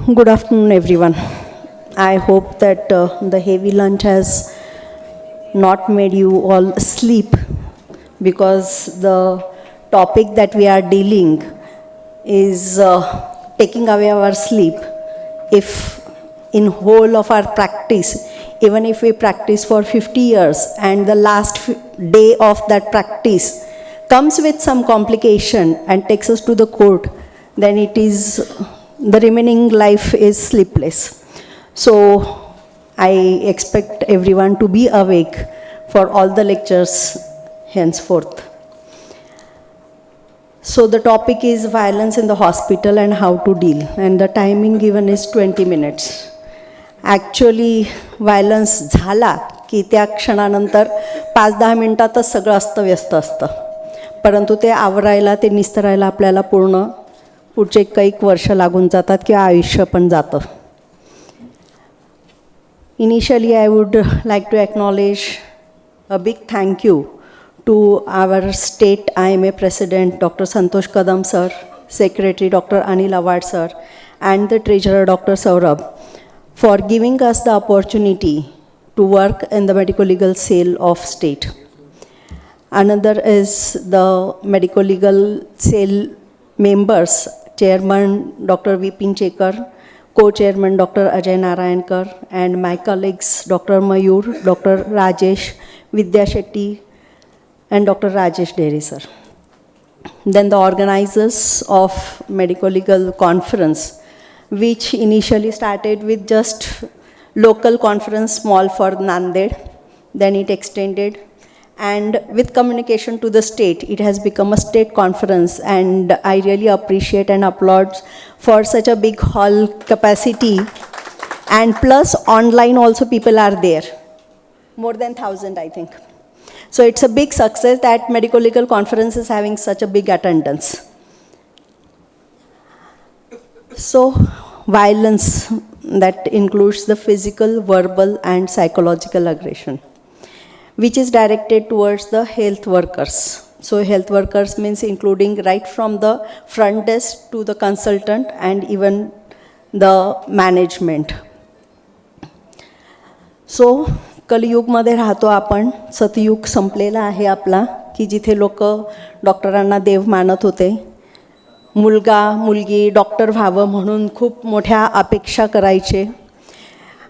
Good afternoon, everyone. I hope that the heavy lunch has not made you all sleep, because the topic that we are dealing is taking away our sleep. If in whole of our practice, even if we practice for 50 years and the last day of that practice comes with some complication and takes us to the court, then it is the remaining life is sleepless. So I expect everyone to be awake for all the lectures henceforth. So the topic is violence in the hospital and how to deal, and the timing given is 20 minutes. Actually violence झाला की त्या क्षणानंतर 5-10 मिनिटातच सगळं अस्तव्यस्त असतं, परंतु ते आवरायला ते निस्तरायला आपल्याला पुढचे काही वर्ष लागून जातात किंवा आयुष्य पण जातं. Initially I would like to acknowledge a big thank you to our state IMA President Dr. Santosh Kadam sir, Secretary Dr. Anil Awad sir, and the Treasurer Dr. Saurabh for giving us the opportunity to work in the medical legal cell of state. Another is the medical legal cell members, Chairman Dr. Vipin Chekar, Co-Chairman Dr. Ajay Narayankar, and my colleagues Dr. Mayur, Dr. Rajesh, Vidya Shetty, and Dr. Rajesh Deri sir. Then the organizers of medical legal conference, which initially started with just local conference small for Nanded, then it extended, and with communication to the state, it has become a state conference, and I really appreciate and applaud for such a big hall capacity, and plus online also people are there, more than 1,000 I think. So it's a big success that medical legal conference is having such a big attendance. So violence that includes the physical, verbal and psychological aggression, which is directed towards the health workers. So health workers means including right from the front desk to the consultant and even the management. So कलियुगमध्ये राहतो आपण. सतयुग संपलेला आहे आपला, की जिथे लोक डॉक्टरांना देव मानत होते. मुलगा मुलगी डॉक्टर व्हावं म्हणून खूप मोठ्या अपेक्षा करायचे.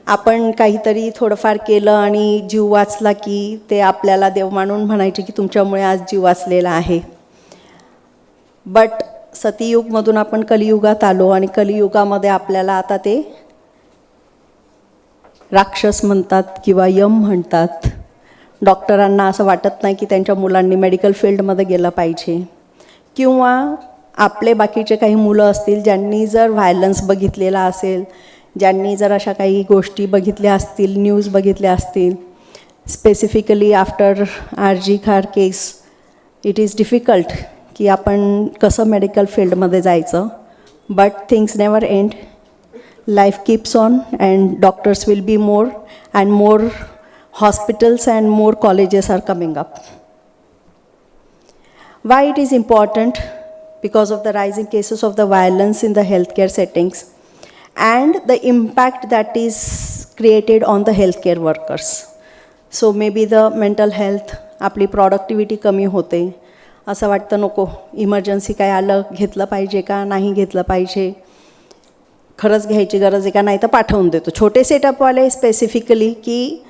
आपण काहीतरी थोडंफार केलं आणि जीव वाचला की ते आपल्याला देव मानून म्हणायचे की तुमच्यामुळे आज जीव वाचलेला आहे. बट सतयुगमधून आपण कलियुगात आलो, आणि कलियुगामध्ये आपल्याला आता ते राक्षस म्हणतात किंवा यम म्हणतात. डॉक्टरांना असं वाटत नाही की त्यांच्या मुलांनी मेडिकल फील्डमध्ये गेलं पाहिजे, किंवा आपले बाकीचे काही मुलं असतील ज्यांनी जर व्हायलन्स बघितलेला असेल, ज्यांनी जर अशा काही गोष्टी बघितल्या असतील, न्यूज बघितल्या असतील. स्पेसिफिकली आफ्टर RG खार केस इट इज डिफिकल्ट की आपण कसं मेडिकल फील्डमध्ये जायचं. But things never end. Life keeps on, and doctors will be more, and more hospitals and more colleges are coming up. Why it is important? Because of the rising cases of the violence in the healthcare settings and the impact that is created on the healthcare workers. So maybe the mental health, आपली productivity कमी होते. असं वाटतं नको emergency काय आलं, घेतलं पाहिजे का नाही घेतलं पाहिजे, खरंच घ्यायची गरज आहे का, नाही तर पाठवून देतो. छोटे सेटअपवाले स्पेसिफिकली की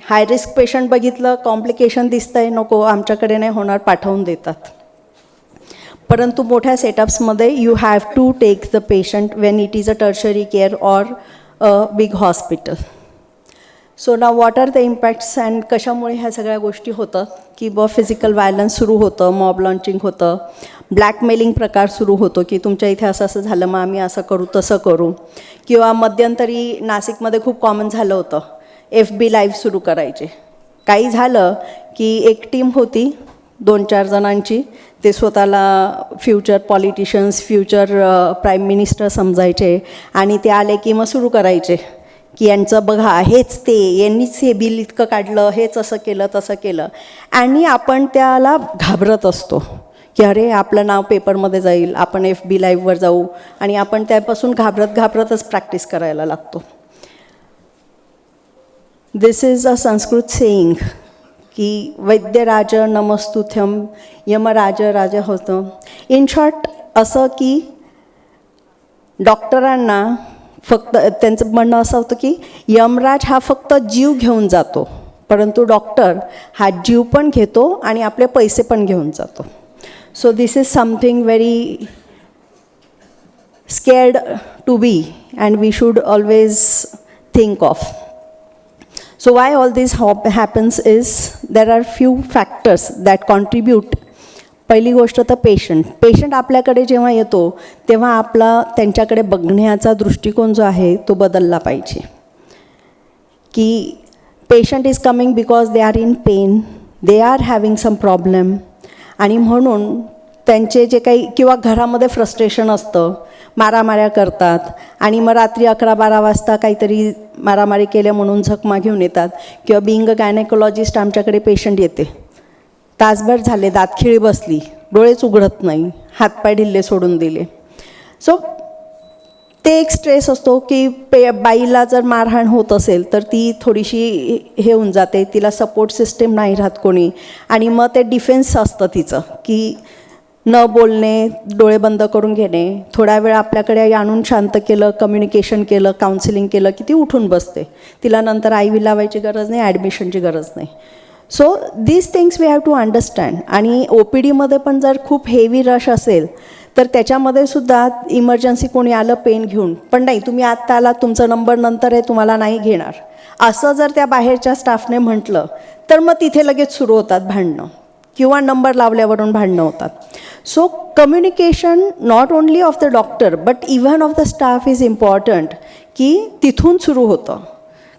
हाय रिस्क पेशंट बघितलं, कॉम्प्लिकेशन दिसतं आहे, नको आमच्याकडे नाही होणार, पाठवून देतात. परंतु मोठ्या सेटअप्समध्ये you have to take the patient when it is a tertiary care or a big hospital. So now what are the impacts, and कशामुळे ह्या सगळ्या गोष्टी होतात की फिजिकल व्हायलन्स सुरू होतं, मॉब लॉन्चिंग होतं, ब्लॅकमेलिंग प्रकार सुरू होतो की तुमच्या इथे असं असं झालं मग आम्ही असं करू तसं करू. किंवा मध्यंतरी नाशिकमध्ये खूप कॉमन झालं होतं, FB लाईव्ह सुरू करायचे. काही झालं की एक टीम होती 2-4 जणांची, ते स्वतःला future politicians, future prime minister समजायचे, आणि ते आले की मग सुरू करायचे की यांचं बघा हेच ते, यांनीच हे बिल इतकं काढलं, हेच असं केलं तसं केलं. आणि आपण त्याला घाबरत असतो की अरे आपलं नाव पेपरमध्ये जाईल, आपण FB लाईव्हवर जाऊ, आणि आपण त्यापासून घाबरतच प्रॅक्टिस करायला लागतो. दिस इज अ संस्कृत सेईंग की वैद्यराज नमस्तुथ्यम यमराज राज होतं. इन शॉर्ट असं की डॉक्टरांना फक्त त्यांचं म्हणणं असं होतं की यमराज हा फक्त जीव घेऊन जातो, परंतु डॉक्टर हा जीव पण घेतो आणि आपले पैसे पण घेऊन जातो. So this is something very scared to be and we should always think of. So why all this happens is there are few factors that contribute. पहिली गोष्ट तर पेशंट आपल्याकडे जेव्हा येतो तेव्हा आपला त्यांच्याकडे बघण्याचा दृष्टिकोन जो आहे तो बदलला पाहिजे. की patient is coming because they are in pain, they are having some problem, आणि म्हणून त्यांचे जे काही किंवा घरामध्ये फ्रस्ट्रेशन असतं, मारामाऱ्या करतात, आणि मग रात्री 11-12 वाजता काहीतरी मारामारी केल्या म्हणून झकमा घेऊन येतात. किंवा बिईंग अ गायनेकोलॉजिस्ट आमच्याकडे पेशंट येते, तासभर झाले दातखिळी बसली, डोळेच उघडत नाही, हातपाय ढिल्ले सोडून दिले. सो ते एक स्ट्रेस असतो की बाईला जर मारहाण होत असेल तर ती थोडीशी हे होऊन जाते, तिला सपोर्ट सिस्टीम नाही राहत कोणी, आणि मग ते डिफेन्स असतं तिचं की न बोलणे, डोळे बंद करून घेणे, थोडा वेळ आपल्याकडे आणून शांत केलं, कम्युनिकेशन केलं, काउन्सिलिंग केलं की ती उठून बसते. तिला नंतर IV लावायची गरज नाही, ॲडमिशनची गरज नाही. So these things we have to understand. आणि OPDमध्ये पण जर खूप हेवी रश असेल तर त्याच्यामध्ये सुद्धा इमर्जन्सी कोणी आलं पेन घेऊन, पण नाही तुम्ही आत्ता आलात, तुमचा नंबर नंतर आहे, तुम्हाला नाही घेणार, असं जर त्या बाहेरच्या स्टाफने म्हटलं तर मग तिथे लगेच सुरू होतात भांडणं, किंवा नंबर लावल्यावरून भांडणं होतात. So communication not only of the doctor but even of the staff is important, की तिथून सुरू होतं.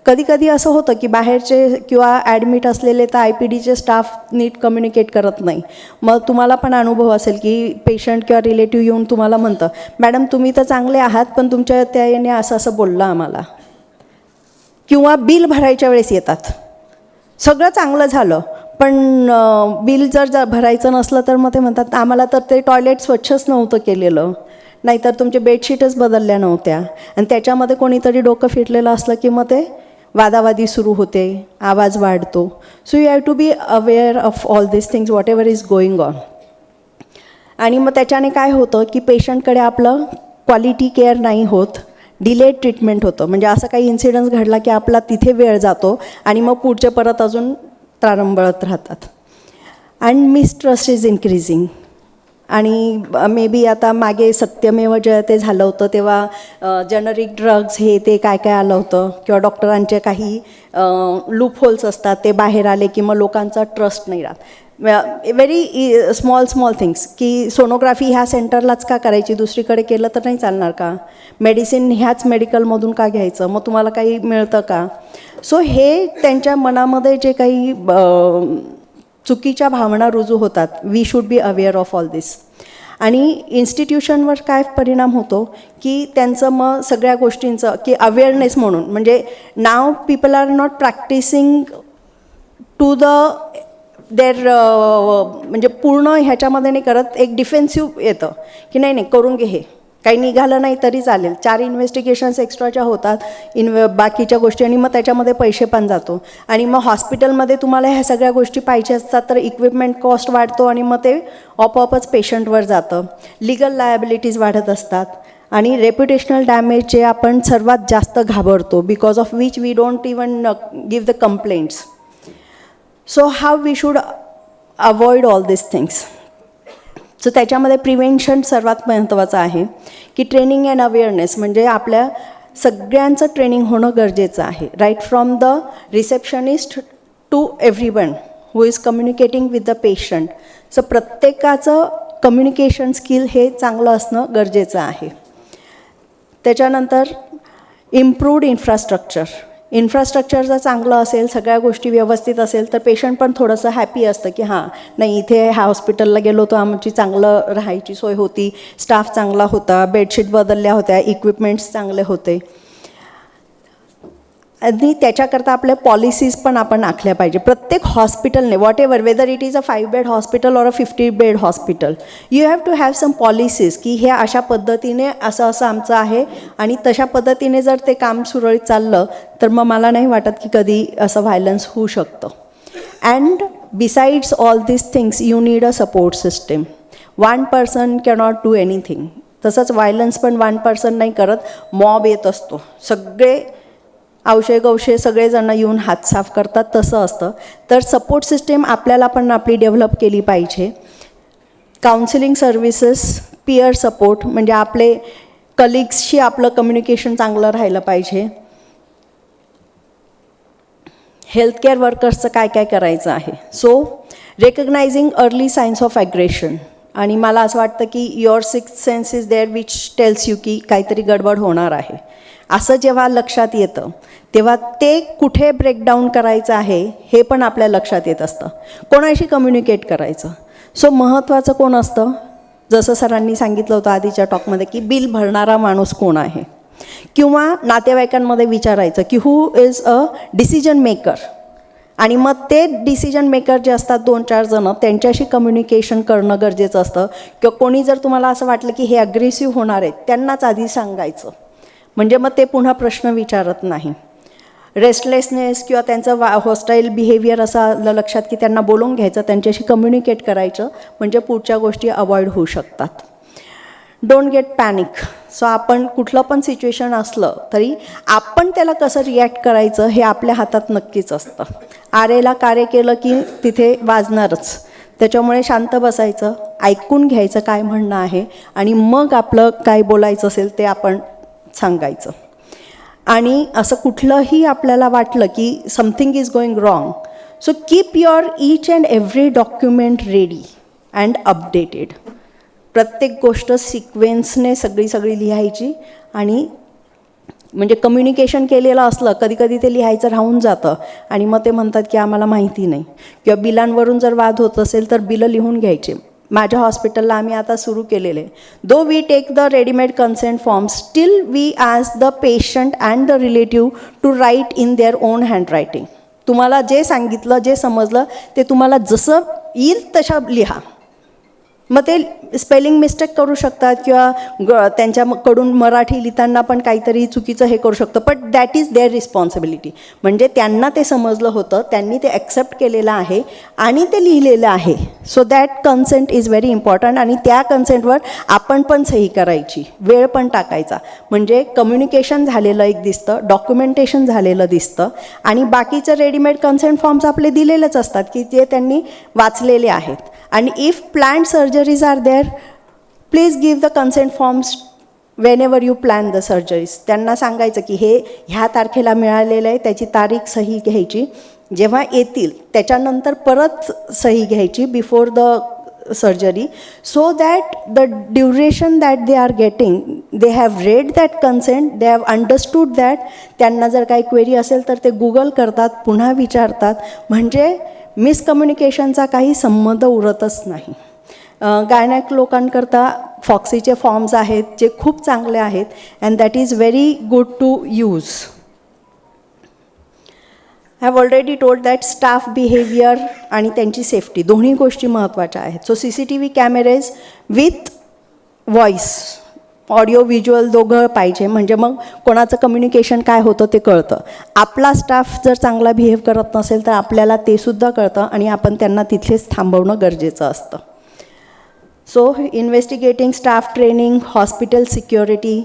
कधी कधी असं होतं की बाहेरचे किंवा ॲडमिट असलेले तर IPDचे स्टाफ नीट कम्युनिकेट करत नाही. मग तुम्हाला पण अनुभव असेल की पेशंट किंवा रिलेटिव्ह येऊन तुम्हाला म्हणतं, मॅडम तुम्ही तर चांगले आहात पण तुमच्या त्या याने असं बोललं आम्हाला. किंवा बिल भरायच्या वेळेस येतात, सगळं चांगलं झालं पण बिल जर भरायचं नसलं तर मग ते म्हणतात आम्हाला तर ते टॉयलेट स्वच्छच नव्हतं केलेलं, नाहीतर तुमचे बेडशीटच बदलल्या नव्हत्या, आणि त्याच्यामध्ये कोणीतरी डोकं फिरलेलं असलं की मग ते वादावादी सुरू होते, आवाज वाढतो. So you have to be aware of all this things whatever is going on. आणि मग त्याच्याने काय होतं की पेशंटकडे आपलं क्वालिटी केअर नाही होत, डिलेड ट्रीटमेंट होतं. म्हणजे असं काही इन्सिडन्स घडला की आपला तिथे वेळ जातो आणि मग पुढचे परत अजून त्रारंबळत राहतात. And mistrust is increasing. आणि मे बी आता मागे सत्यमेव जयते झालं होतं तेव्हा जेनरिक ड्रग्ज हे ते काय काय आलं होतं, किंवा डॉक्टरांचे काही लूप होल्स असतात ते बाहेर आले की मग लोकांचा ट्रस्ट नाही राहत. व्हेरी स्मॉल थिंग्स की सोनोग्राफी ह्या सेंटरलाच का करायची, दुसरीकडे केलं तर नाही चालणार का, मेडिसिन ह्याच मेडिकलमधून का घ्यायचं, मग तुम्हाला काही मिळतं का. सो हे त्यांच्या मनामध्ये जे काही चुकीच्या भावना रुजू होतात, we should be aware of all this. आणि इन्स्टिट्यूशनवर काय परिणाम होतो की त्यांचं मग सगळ्या गोष्टींचं की अवेअरनेस म्हणून, म्हणजे नाव people are not practicing to the there, म्हणजे पूर्ण ह्याच्यामध्ये नाही करत, एक डिफेन्सिव्ह येतं की नाही करून घे, हे काही निघालं नाही तरी चालेल. 4 इन्व्हेस्टिगेशन्स एक्स्ट्राच्या होतात बाकीच्या गोष्टी, आणि मग त्याच्यामध्ये पैसे पण जातो. आणि मग हॉस्पिटलमध्ये तुम्हाला ह्या सगळ्या गोष्टी पाहिजे असतात तर इक्विपमेंट कॉस्ट वाढतो आणि मग ते आपोआपच पेशंटवर जातं. लिगल लायबिलिटीज वाढत असतात. आणि रेप्युटेशनल डॅमेज जे आपण सर्वात जास्त घाबरतो, because of which we don't even give the complaints. So how we should avoid all this things. So त्याच्यामध्ये प्रिव्हेन्शन सर्वात महत्त्वाचं आहे की ट्रेनिंग अँड अवेअरनेस, म्हणजे आपल्या सगळ्यांचं ट्रेनिंग होणं गरजेचं आहे. Right from the receptionist to everyone who is communicating with the patient. So प्रत्येकाचं कम्युनिकेशन स्किल हे चांगलं असणं गरजेचं आहे. त्याच्यानंतर इम्प्रूव्ड इन्फ्रास्ट्रक्चर जर चांगलं असेल, सगळ्या गोष्टी व्यवस्थित असेल तर पेशंट पण थोडंसं हॅपी असतं की हां नाही इथे ह्या हॉस्पिटलला गेलो तर आमची चांगलं राहायची सोय होती, स्टाफ चांगला होता, बेडशीट बदलल्या होत्या, इक्विपमेंट्स चांगले होते. आणि त्याच्याकरता आपल्या पॉलिसीज पण आपण आखल्या पाहिजे. प्रत्येक हॉस्पिटलने whatever, whether it is a 5 bed hospital or a 50 bed hospital, you have to have some policies की हे अशा पद्धतीने असं असं आमचं आहे, आणि तशा पद्धतीने जर ते काम सुरळीत चाललं तर मग मला नाही वाटत की कधी असं व्हायलन्स होऊ शकतं. And besides all this things you need a support system. One person cannot do anything. तसंच व्हायलन्स पण वन पर्सन नाही करत, मॉब येत असतो, सगळे औषे गवशे सगळेजण येऊन हात साफ करतात, तसं असतं. तर सपोर्ट सिस्टीम आपल्याला पण आपली डेव्हलप केली पाहिजे. काउन्सिलिंग सर्व्हिसेस, पियर सपोर्ट, म्हणजे आपले कलिग्सशी आपलं कम्युनिकेशन चांगलं राहिलं पाहिजे. हेल्थकेअर वर्कर्सचं काय काय करायचं आहे. So recognizing early signs of aggression. आणि मला असं वाटतं की your sixth sense is there which tells you की काहीतरी गडबड होणार आहे. असं जेव्हा लक्षात येतं तेव्हा ते कुठे ब्रेकडाऊन करायचं आहे हे पण आपल्या लक्षात येत असतं. कोणाशी कम्युनिकेट करायचं. सो महत्त्वाचं कोण असतं, जसं सरांनी सांगितलं होतं आधीच्या टॉकमध्ये की बिल भरणारा माणूस कोण आहे, किंवा नातेवाईकांमध्ये विचारायचं की who is a decision maker. आणि मग ते डिसिजन मेकर जे असतात 2-4 जणं, त्यांच्याशी कम्युनिकेशन करणं गरजेचं असतं. किंवा कोणी जर तुम्हाला असं वाटलं की हे ॲग्रेसिव्ह होणार आहेत त्यांनाच आधी सांगायचं, म्हणजे मग ते पुन्हा प्रश्न विचारत नाही. रेस्टलेसनेस किंवा त्यांचं हॉस्टाईल बिहेवियर असं आलं लक्षात की त्यांना बोलवून घ्यायचं, त्यांच्याशी कम्युनिकेट करायचं, म्हणजे पुढच्या गोष्टी अवॉइड होऊ शकतात. Don't get panic. सो आपण कुठलं पण सिच्युएशन असलं तरी आपण त्याला कसं रिॲक्ट करायचं हे आपल्या हातात नक्कीच असतं. आरेला कार्य केलं की तिथे वाजणारच. त्याच्यामुळे शांत बसायचं, ऐकून घ्यायचं काय म्हणणं आहे, आणि मग आपलं काय बोलायचं असेल ते आपण सांगायचं. आणि असं कुठलंही आपल्याला वाटलं की something is going wrong, so keep your each and every document ready and updated. प्रत्येक गोष्ट सिक्वेन्सने सगळी लिहायची. आणि म्हणजे कम्युनिकेशन केलेलं असलं कधी कधी ते लिहायचं राहून जातं, आणि मग ते म्हणतात की आम्हाला माहिती नाही. किंवा बिलांवरून जर वाद होत असेल तर बिलं लिहून घ्यायचे. माझ्या हॉस्पिटलला आम्ही आता सुरू केलेले, though we take the readymade consent form, still we ask the patient and the relative to write in their own handwriting. तुम्हाला जे सांगितलं, जे समजलं ते तुम्हाला जसं येईल तशा लिहा. मग ते स्पेलिंग मिस्टेक करू शकतात किंवा त्यांच्याकडून मराठी लिहिताना पण काहीतरी चुकीचं हे करू शकतं, but that is their responsibility. म्हणजे त्यांना ते समजलं होतं, त्यांनी ते ॲक्सेप्ट केलेलं आहे आणि ते लिहिलेलं आहे. So that consent is very important. आणि त्या कन्सेंटवर आपण पण सही करायची, वेळ पण टाकायचा, म्हणजे कम्युनिकेशन झालेलं एक दिसतं, डॉक्युमेंटेशन झालेलं दिसतं. आणि बाकीचं रेडीमेड कन्सेंट फॉर्म्स आपले दिलेलेच असतात की जे त्यांनी वाचलेले आहेत. आणि if planned surgeries are there, please give the consent forms when you plan the surgeries. त्यांना सांगायचं की हे ह्या तारखेला मिळालेलं आहे, त्याची तारीख सही घ्यायची. जेव्हा येतील त्याच्यानंतर परत सही घ्यायची before the surgery, so that the duration that they are getting, they have red that consent, they have understood that. त्यांना जर काही क्वेरी असेल तर ते गुगल करतात, पुन्हा विचारतात, म्हणजे मिसकम्युनिकेशनचा काही संबंध उरतच नाही. गायनॅक लोकांकरता फॉक्सीचे फॉर्म्स आहेत जे खूप चांगले आहेत, and that is very good to use. I have already told that staff behaviour आणि त्यांची सेफ्टी दोन्ही गोष्टी महत्त्वाच्या आहेत. So CCTV cameras with voice, audio visual दोघं पाहिजे, म्हणजे मग कोणाचं कम्युनिकेशन काय होतं ते कळतं. आपला स्टाफ जर चांगला बिहेव करत नसेल तर आपल्याला ते सुद्धा कळतं, आणि आपण त्यांना तिथेच थांबवणं गरजेचं असतं. So investigating staff training, hospital security.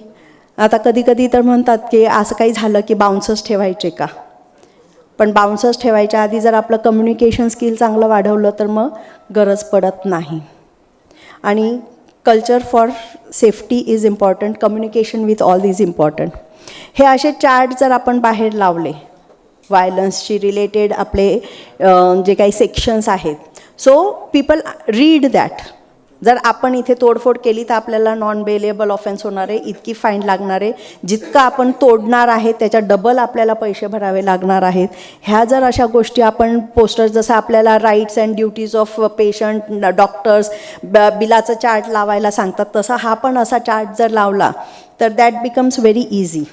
आता कधी कधी तर म्हणतात की असं काही झालं की बाउन्सर्स ठेवायचे का, पण बाउन्सर्स ठेवायच्या आधी जर आपलं कम्युनिकेशन स्किल चांगलं वाढवलं तर मग गरज पडत नाही. आणि culture for safety is important, communication with all is important. हे असे चार्ट जर आपण बाहेर लावले, व्हायलन्सशी रिलेटेड आपले जे काही सेक्शन्स आहेत, सो पीपल रीड दॅट. जर आपण इथे तोडफोड केली तर आपल्याला नॉन बेलेबल ऑफेन्स होणार आहे, इतकी फाईन लागणार आहे. जितकं आपण तोडणार आहे त्याच्या डबल आपल्याला पैसे भरावे लागणार आहेत. ह्या जर अशा गोष्टी आपण पोस्टर, जसं आपल्याला rights and duties of patient, doctors बिलाचं चार्ट लावायला सांगतात, तसा हा पण असा चार्ट जर लावला तर that becomes very easy.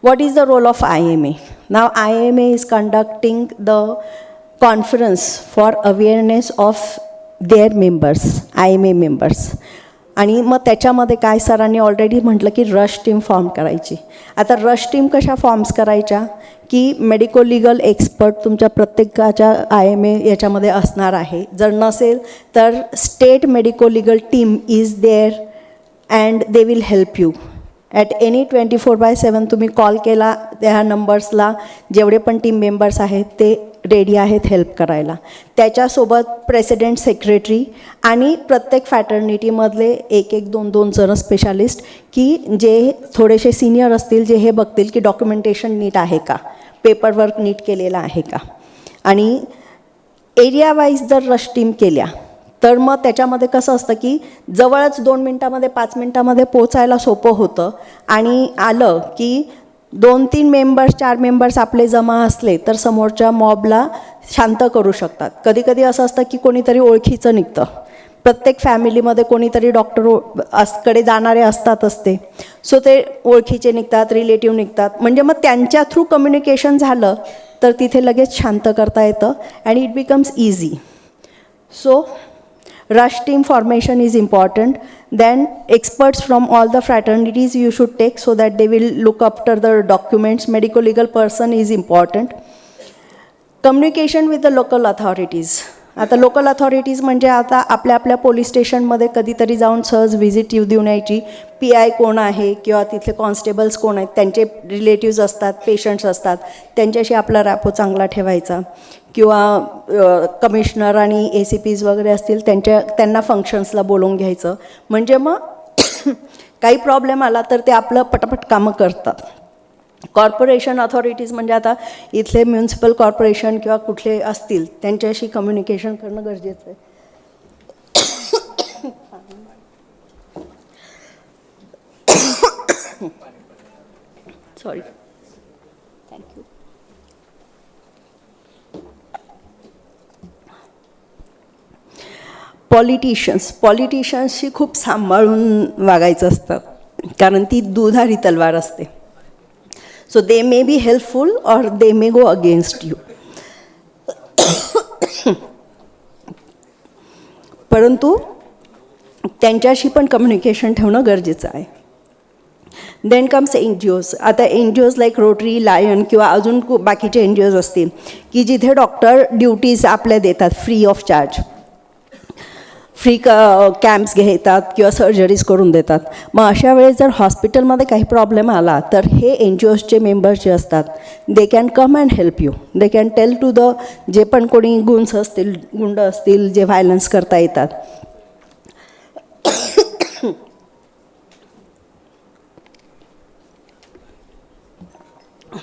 What is the role of IMA? Now IMA is conducting the conference for awareness of their members, IMA members. आणि मग त्याच्यामध्ये काय सरांनी ऑलरेडी म्हटलं की रश टीम फॉर्म करायची. आता रश टीम कशा फॉर्म्स करायच्या की मेडिको लिगल एक्सपर्ट तुमच्या प्रत्येकाच्या IMA याच्यामध्ये असणार आहे. जर नसेल तर state medico legal team is there and they will help you. At any 24/7 तुम्ही कॉल केला त्या नंबर्सला, जेवढे पण टीम मेंबर्स आहेत ते रेडी आहेत हेल्प करायला. त्याच्यासोबत प्रेसिडेंट, सेक्रेटरी आणि प्रत्येक फॅटर्निटीमधले 1-2 जण स्पेशालिस्ट की जे थोडेसे सिनियर असतील, जे हे बघतील की डॉक्युमेंटेशन नीट आहे का, पेपरवर्क नीट केलेला आहे का. आणि एरिया वाईज जर रश टीम केल्या तर मग त्याच्यामध्ये कसं असतं की जवळच 2 मिनटामध्ये 5 मिनटामध्ये पोचायला सोपं होतं. आणि आलं की 2-3 मेंबर्स 4 मेंबर्स आपले जमा असले तर समोरच्या मॉबला शांत करू शकतात. कधीकधी असं असतं की कोणीतरी ओळखीचं निघतं. प्रत्येक फॅमिलीमध्ये कोणीतरी डॉक्टर कडे जाणारे असतातच ते. सो ते ओळखीचे निघतात, रिलेटिव्ह निघतात. म्हणजे मग त्यांच्या थ्रू कम्युनिकेशन झालं तर तिथे लगेच शांत करता येतं and it becomes easy. So rush team formation is important. Then experts from all the fraternities you should take so that they will look after the documents. Medical legal person is important. Communication with the local authorities. आता local authorities म्हणजे आता आपल्या आपल्या police स्टेशनमध्ये कधीतरी जाऊन सहज visit देऊन यायची. PI कोण आहे किंवा तिथले कॉन्स्टेबल्स कोण आहेत, त्यांचे रिलेटिव्ज असतात, पेशंट्स असतात, त्यांच्याशी आपला रॅपो चांगला ठेवायचा. किंवा कमिशनर आणि ACPs वगैरे असतील त्यांना फंक्शन्सला बोलवून घ्यायचं. म्हणजे मग काही प्रॉब्लेम आला तर ते आपलं पटापट कामं करतात. कॉर्पोरेशन अथॉरिटीज म्हणजे आता इथले म्युन्सिपल कॉर्पोरेशन किंवा कुठले असतील त्यांच्याशी कम्युनिकेशन करणं गरजेचं आहे. Sorry, thank you. पॉलिटिशियन्सशी खूप सांभाळून वागायचं असतं कारण ती दुधारी तलवार असते. So they may be helpful और दे मे गो अगेन्स्ट यू. परंतु त्यांच्याशी पण कम्युनिकेशन ठेवणं गरजेचं आहे. Then comes NGOs. आता NGOs लाईक रोटरी, लायन किंवा अजून बाकीचे NGOs असतील की जिथे डॉक्टर ड्युटीज आपल्या देतात free of charge. Free camps घेतात किंवा सर्जरीज करून देतात. मग अशा वेळेस जर हॉस्पिटलमध्ये काही प्रॉब्लेम आला तर हे NGOsचे मेंबर्स जे असतात they can come and help you. They can tell to the जे पण कोणी गुंड असतील जे व्हायलन्स करता येतात.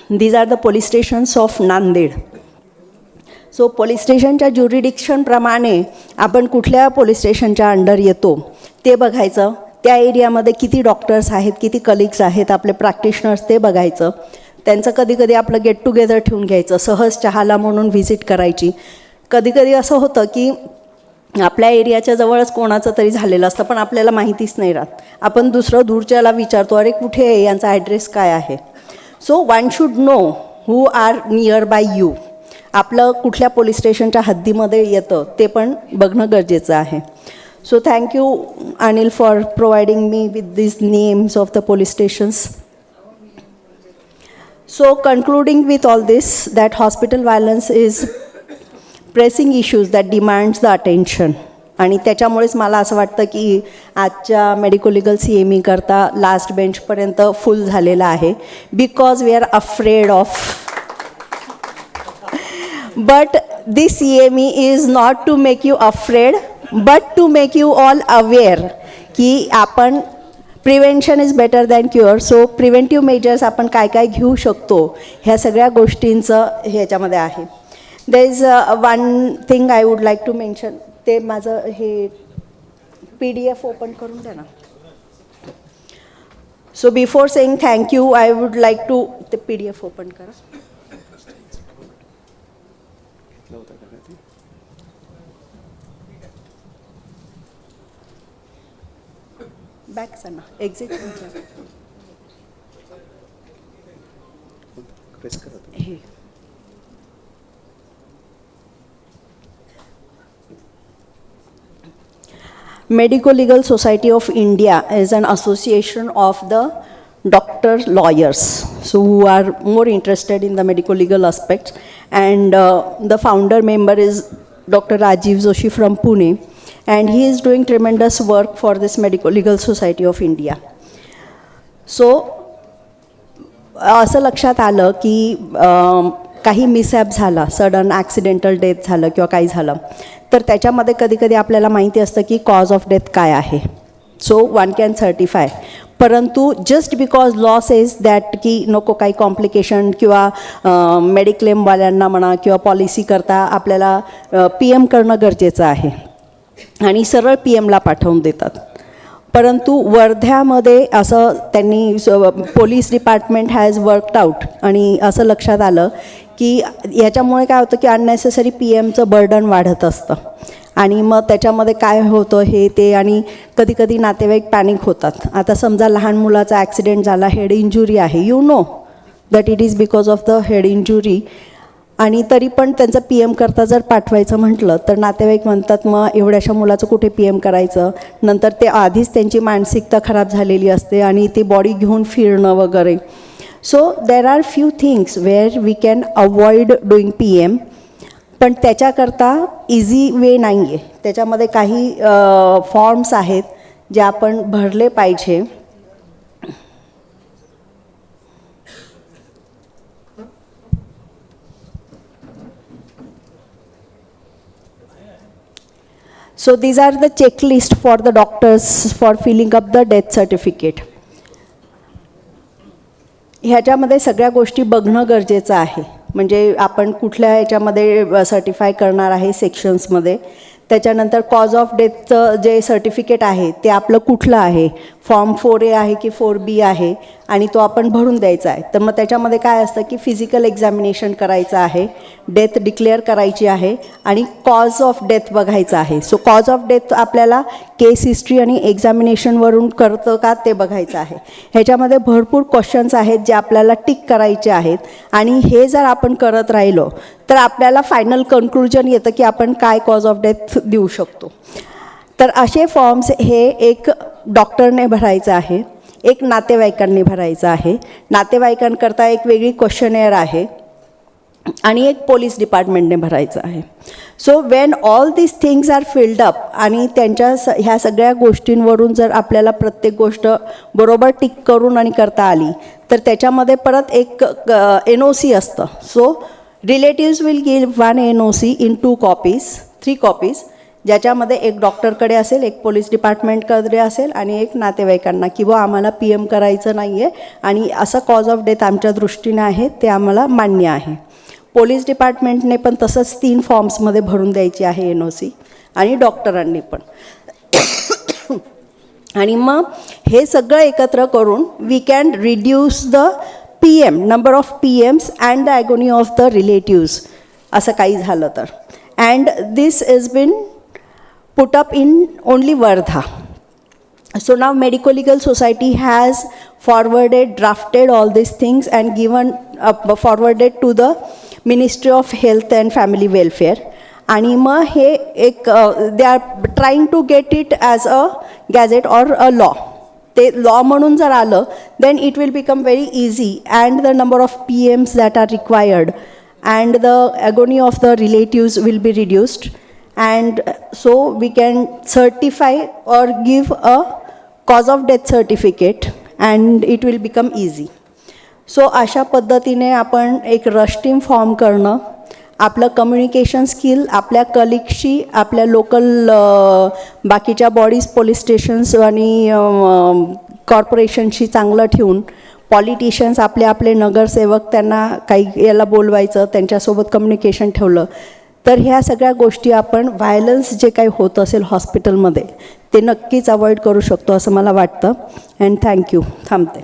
These are the police stations of Nanded. So police स्टेशनच्या ज्युरिडिक्शनप्रमाणे आपण कुठल्या पोलीस स्टेशनच्या अंडर येतो ते बघायचं. त्या एरियामध्ये किती डॉक्टर्स आहेत, किती कलिग्स आहेत, आपले प्रॅक्टिशनर्स ते बघायचं. त्यांचं कधीकधी आपलं गेट टुगेदर ठेवून घ्यायचं, सहज चहाला म्हणून व्हिजिट करायची. कधीकधी असं होतं की आपल्या एरियाच्या जवळच कोणाचं तरी झालेलं असतं पण आपल्याला माहितीच नाही राहत. आपण दुसरं दूरच्याला विचारतो, अरे कुठे आहे, यांचा ॲड्रेस काय आहे. So one should know who are near by you. आपलं कुठल्या पोलीस स्टेशनच्या हद्दीमध्ये येतं ते पण बघणं गरजेचं आहे. So thank you Anil for providing me with these names of the police stations. So concluding with all this, that hospital violence is pressing issues that demands the attention. आणि त्याच्यामुळेच मला असं वाटतं की आजच्या मेडिको लिगल CME करता लास्ट बेंचपर्यंत full झालेला आहे. Because we are afraid of. But this CME is not to make you afraid, but to make you all aware की आपण prevention is better than cure. So preventive measures आपण काय काय घेऊ शकतो ह्या सगळ्या गोष्टींचं ह्याच्यामध्ये आहे. There is one thing I would like to mention. ते माझं हे PDF ओपन करून द्या ना. So before saying thank you I would like to ते PDF ओपन करा. बॅक ना exit. Medico-Legal Society of India is an association of the doctors, lawyers, so who are more interested in the medico-legal aspects, and the founder member is Dr. Rajiv Joshi from Pune, and he is doing tremendous work for this Medico-Legal Society of India. So असं लक्षात आलं की काही mishap झाला, sudden accidental death झालं किंवा काही झालं, तर त्याच्यामध्ये कधी कधी आपल्याला माहिती असतं की कॉज ऑफ डेथ काय आहे. सो वन कॅन सर्टिफाय, परंतु just because law says that की नको काही कॉम्प्लिकेशन किंवा मेडिक्लेमवाल्यांना म्हणा किंवा पॉलिसी करता आपल्याला PM करणं गरजेचं आहे आणि सरळ PMला पाठवून देतात. परंतु वर्ध्यामध्ये असं त्यांनी police department has worked out आणि असं लक्षात आलं की याच्यामुळे काय होतं की अननेसेसरी PMचं बर्डन वाढत असतं आणि मग त्याच्यामध्ये काय होतं हे ते, आणि कधी कधी नातेवाईक पॅनिक होतात. आता समजा लहान मुलाचा ॲक्सिडेंट झाला, हेड इंजुरी आहे, you know that it is because of the head injury, आणि तरी पण त्यांचं PM करता जर पाठवायचं म्हटलं तर नातेवाईक म्हणतात मग एवढ्याशा मुलाचं कुठे PM करायचं. नंतर ते आधीच त्यांची मानसिकता खराब झालेली असते आणि ती बॉडी घेऊन फिरणं वगैरे. So there are few things where we can avoid doing PM, पण त्याच्याकरता इझी वे नाही आहे. त्याच्यामध्ये काही फॉर्म्स आहेत जे आपण भरले पाहिजे. So these are the checklist for the doctors for filling up the death certificate. ह्याच्यामध्ये सगळ्या गोष्टी बघणं गरजेचं आहे. म्हणजे आपण कुठल्या ह्याच्यामध्ये सर्टिफाय करणार आहे सेक्शन्समध्ये. त्याच्यानंतर कॉज ऑफ डेथचं जे सर्टिफिकेट आहे ते आपलं कुठलं आहे, फॉर्म 4A आहे की 4B आहे, आणि तो आपण भरून द्यायचा आहे. तर मग त्याच्यामध्ये काय असतं की फिजिकल एक्झामिनेशन करायचं आहे, डेथ डिक्लेअर करायची आहे आणि कॉज ऑफ डेथ बघायचं आहे. सो कॉज ऑफ डेथ आपल्याला केस हिस्ट्री आणि एक्झामिनेशनवरून करतं का ते बघायचं आहे. ह्याच्यामध्ये भरपूर क्वेश्चन्स आहेत जे आपल्याला टिक करायचे आहेत, आणि हे जर आपण करत राहिलो तर आपल्याला फायनल कन्क्लुजन येतं की आपण काय कॉज ऑफ डेथ देऊ शकतो. तर असे फॉर्म्स हे एक डॉक्टरने भरायचं आहे, एक नातेवाईकांनी भरायचं आहे, नातेवाईकांकरता एक वेगळी क्वेश्चनेअर आहे, आणि एक पोलीस डिपार्टमेंटने भरायचं आहे. So when all this things are filled up आणि त्यांच्या ह्या सगळ्या गोष्टींवरून जर आपल्याला प्रत्येक गोष्ट बरोबर टिक करून आणि करता आली तर त्याच्यामध्ये परत एक NOC असतं. So relatives will give 1 NOC in 2 copies 3 copies, ज्याच्यामध्ये एक डॉक्टरकडे असेल, एक पोलीस डिपार्टमेंटकडे असेल आणि एक नातेवाईकांना, की बुवा आम्हाला PM करायचं नाही आहे आणि असं कॉज ऑफ डेथ आमच्या दृष्टीने आहे ते आम्हाला मान्य आहे. पोलीस डिपार्टमेंटने पण तसंच 3 फॉर्म्समध्ये भरून द्यायची आहे NOC, आणि डॉक्टरांनी पण. आणि मग हे सगळं एकत्र करून we can reduce the PM, number of PMs and the agony of the relatives, असं काही झालं तर. And this is been put up in only Wardha. So now Medico-Legal Society has drafted all these things and given forwarded to the Ministry of Health and Family Welfare. आणि मग हे एक they are trying to get it as a gazette or a law. ते law म्हणून जर आलं then it will become very easy, and the number of PMs that are required and the agony of the relatives will be reduced. And so we can certify or give a cause of death certificate and it will become easy. So अशा पद्धतीने आपण एक rush team form करणं, आपलं communication skill आपल्या कलिगशी, आपल्या local बाकीच्या bodies, police stations आणि कॉर्पोरेशनशी चांगलं ठेवून, पॉलिटिशियन्स आपले आपले नगरसेवक त्यांना काही याला बोलवायचं, त्यांच्यासोबत कम्युनिकेशन ठेवलं तर ह्या सगळ्या गोष्टी आपण व्हायलन्स जे काही होत असेल हॉस्पिटलमध्ये ते नक्कीच अवॉइड करू शकतो असं मला वाटतं. And thank you. थांबते.